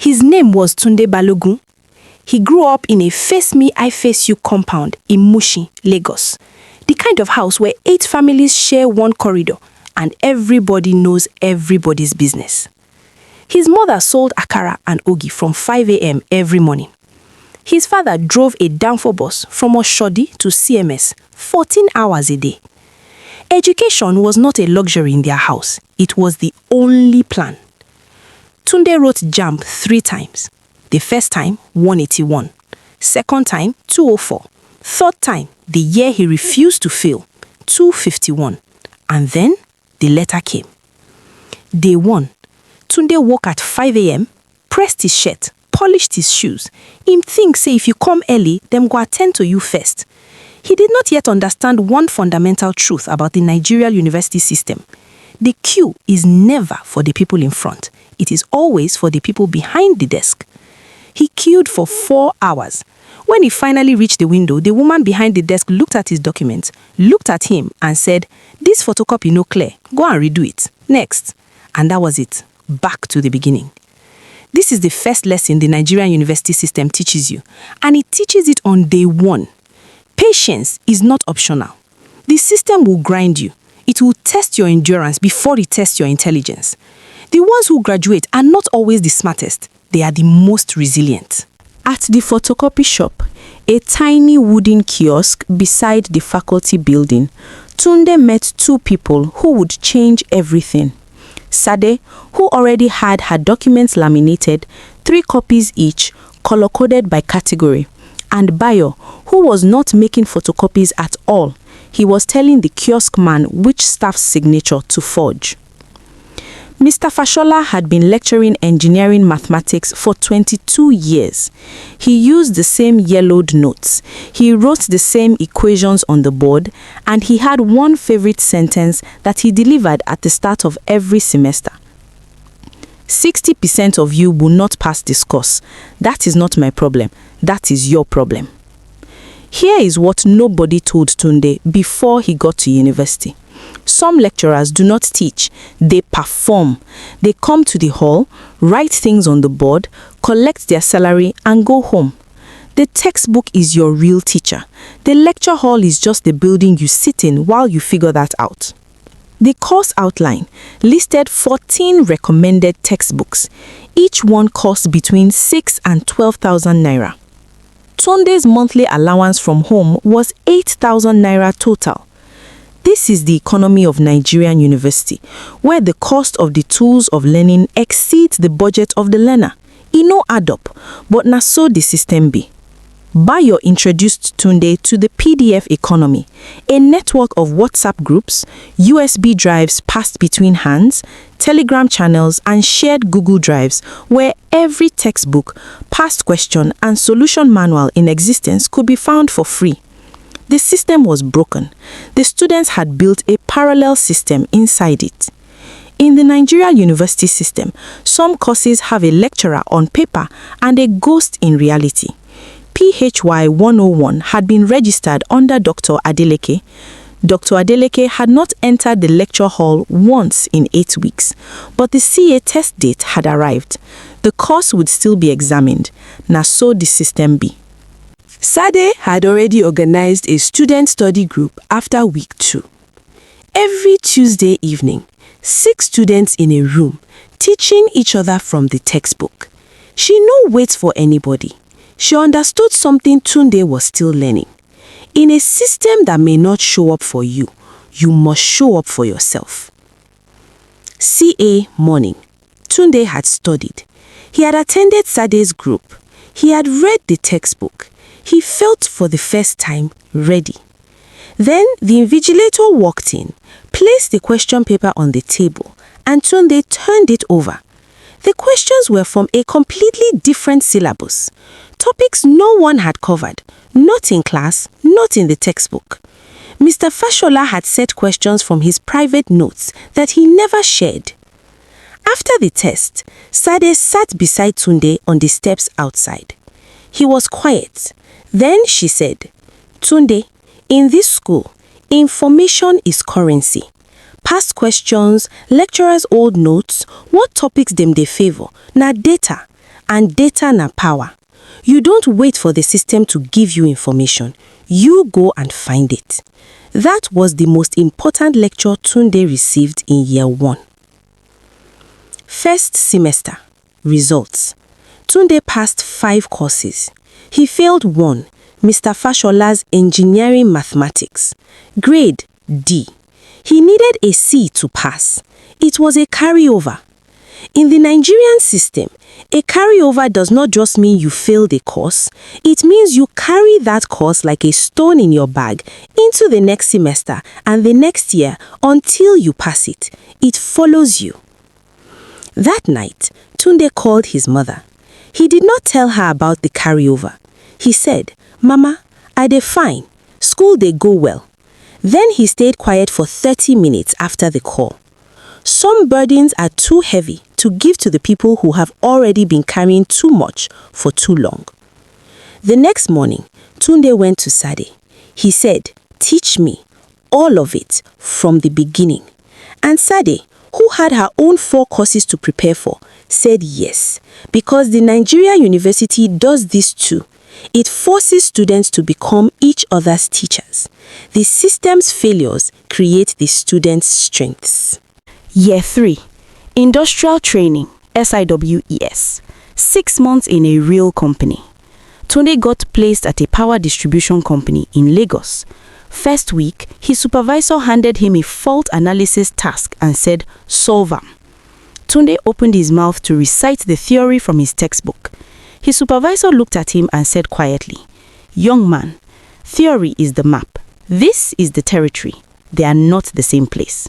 His name was Tunde Balogun. He grew up in a Face Me, I Face You compound in Mushin, Lagos. The kind of house where 8 families share one corridor and everybody knows everybody's business. His mother sold akara and ogi from 5 a.m. every morning. His father drove a downfall bus from Oshodi to CMS 14 hours a day. Education was not a luxury in their house. It was the only plan. Tunde wrote JAMB 3 times. The first time, 181. Second time, 204. Third time, the year he refused to fail, 251. And then, the letter came. Day 1. Tunde woke at 5 a.m., pressed his shirt, polished his shoes. Him think say if you come early, them go attend to you first. He did not yet understand one fundamental truth about the Nigerian university system. The queue is never for the people in front. It is always for the people behind the desk. He queued for 4 hours. When he finally reached the window, the woman behind the desk looked at his documents, looked at him and said, "This photocopy no clear. Go and redo it. Next." And that was it. Back to the beginning. This is the first lesson the Nigerian university system teaches you, and it teaches it on day 1. Patience is not optional. The system will grind you. It will test your endurance before it tests your intelligence. The ones who graduate are not always the smartest. They are the most resilient. At the photocopy shop, a tiny wooden kiosk beside the faculty building, Tunde met 2 people who would change everything. Sade, who already had her documents laminated, 3 copies each, color-coded by category, and Bayo, who was not making photocopies at all. He was telling the kiosk man which staff's signature to forge. Mr. Fashola had been lecturing engineering mathematics for 22 years. He used the same yellowed notes. He wrote the same equations on the board, and he had one favorite sentence that he delivered at the start of every semester. 60% of you will not pass this course. That is not my problem. That is your problem. Here is what nobody told Tunde before he got to university. Some lecturers do not teach, they perform. They come to the hall, write things on the board, collect their salary and go home. The textbook is your real teacher. The lecture hall is just the building you sit in while you figure that out. The course outline listed 14 recommended textbooks. Each one costs between 6 and 12,000 naira. Tunde's monthly allowance from home was 8,000 naira total. This is the economy of Nigerian university, where the cost of the tools of learning exceeds the budget of the learner. E no add up, but na so the system be. Bayo introduced Tunde to the PDF economy, a network of WhatsApp groups, USB drives passed between hands, Telegram channels, and shared Google Drives, where every textbook, past question, and solution manual in existence could be found for free. The system was broken. The students had built a parallel system inside it. In the Nigerian university system, some courses have a lecturer on paper and a ghost in reality. PHY 101 had been registered under Dr. Adeleke. Dr. Adeleke had not entered the lecture hall once in 8 weeks, but the CA test date had arrived. The course would still be examined. Na so the system be. Sade had already organized a student study group after week 2. Every Tuesday evening, 6 students in a room, teaching each other from the textbook. She no waits for anybody. She understood something Tunde was still learning. In a system that may not show up for you, you must show up for yourself. CA morning. Tunde had studied. He had attended Sade's group. He had read the textbook. He felt for the first time ready. Then the invigilator walked in, placed the question paper on the table, and Tunde turned it over. The questions were from a completely different syllabus. Topics no one had covered, not in class, not in the textbook. Mr. Fashola had set questions from his private notes that he never shared. After the test, Sade sat beside Tunde on the steps outside. He was quiet. Then she said, "Tunde, in this school, information is currency. Past questions, lecturers' old notes, what topics them they favor, na data. And data na power. You don't wait for the system to give you information. You go and find it. That was the most important lecture Tunde received in year 1. First semester. Results. Tunde passed 5 courses. He failed 1, Mr. Fashola's engineering mathematics. Grade D. He needed a C to pass. It was a carryover. In the Nigerian system, a carryover does not just mean you failed a course. It means you carry that course like a stone in your bag into the next semester and the next year until you pass it. It follows you. That night, Tunde called his mother. He did not tell her about the carryover. He said, "Mama, I dey fine. School dey go well." Then he stayed quiet for 30 minutes after the call. Some burdens are too heavy to give to the people who have already been carrying too much for too long. The next morning, Tunde went to Sade. He said, "Teach me all of it from the beginning." And Sade, who had her own 4 courses to prepare for, said yes, because the Nigerian University does this too. It forces students to become each other's teachers. The system's failures create the students' strengths. Year 3. Industrial Training, SIWES. 6 months in a real company. Tunde got placed at a power distribution company in Lagos. First week, his supervisor handed him a fault analysis task and said, "Solve am." Tunde opened his mouth to recite the theory from his textbook. His supervisor looked at him and said quietly, "Young man, theory is the map. This is the territory. They are not the same place."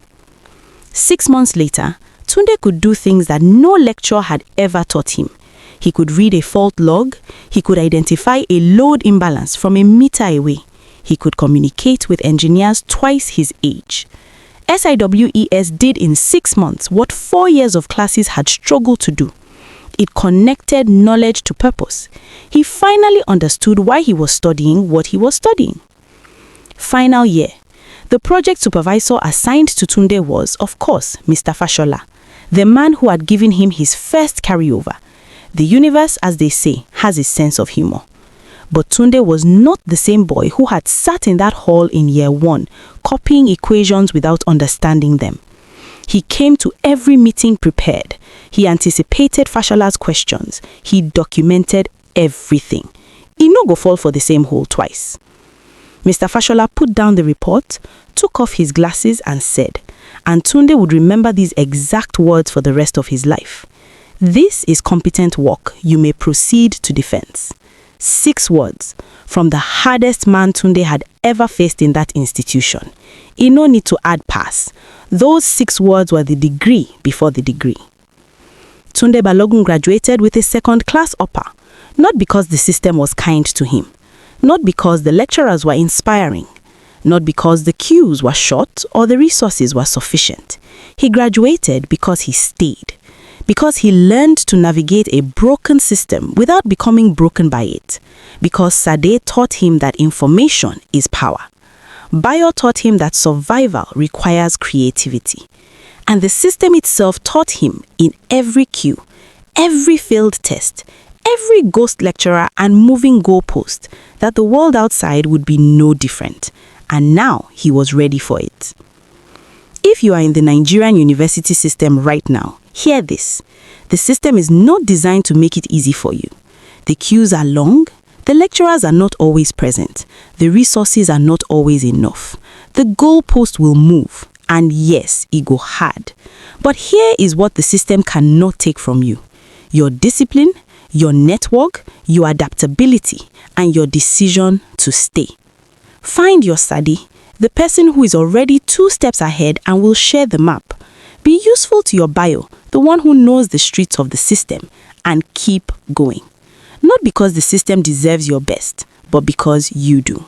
6 months later, Tunde could do things that no lecturer had ever taught him. He could read a fault log. He could identify a load imbalance from a meter away. He could communicate with engineers twice his age. SIWES did in 6 months what 4 years of classes had struggled to do. It connected knowledge to purpose. He finally understood why he was studying what he was studying. Final year. The project supervisor assigned to Tunde was, of course, Mr. Fashola, the man who had given him his first carryover. The universe, as they say, has a sense of humor. But Tunde was not the same boy who had sat in that hall in year 1, copying equations without understanding them. He came to every meeting prepared. He anticipated Fashola's questions. He documented everything. He no go fall for the same hole twice. Mr. Fashola put down the report, took off his glasses and said, and Tunde would remember these exact words for the rest of his life, "This is competent work. You may proceed to defense." 6 words from the hardest man Tunde had ever faced in that institution. He no need to add pass. Those 6 words were the degree before the degree. Tunde Balogun graduated with a 2nd-class upper, not because the system was kind to him, not because the lecturers were inspiring, not because the queues were short or the resources were sufficient. He graduated because he stayed, because he learned to navigate a broken system without becoming broken by it, because Sade taught him that information is power. Bayo taught him that survival requires creativity. And the system itself taught him in every queue, every failed test, every ghost lecturer and moving goalpost that the world outside would be no different. And now he was ready for it. If you are in the Nigerian university system right now, hear this. The system is not designed to make it easy for you. The queues are long. The lecturers are not always present. The resources are not always enough. The goalpost will move. And yes, it go hard. But here is what the system cannot take from you: your discipline, your network, your adaptability, and your decision to stay. Find your study, the person who is already 2 steps ahead and will share the map. Be useful to your bio, the one who knows the streets of the system, and keep going. Not because the system deserves your best, but because you do.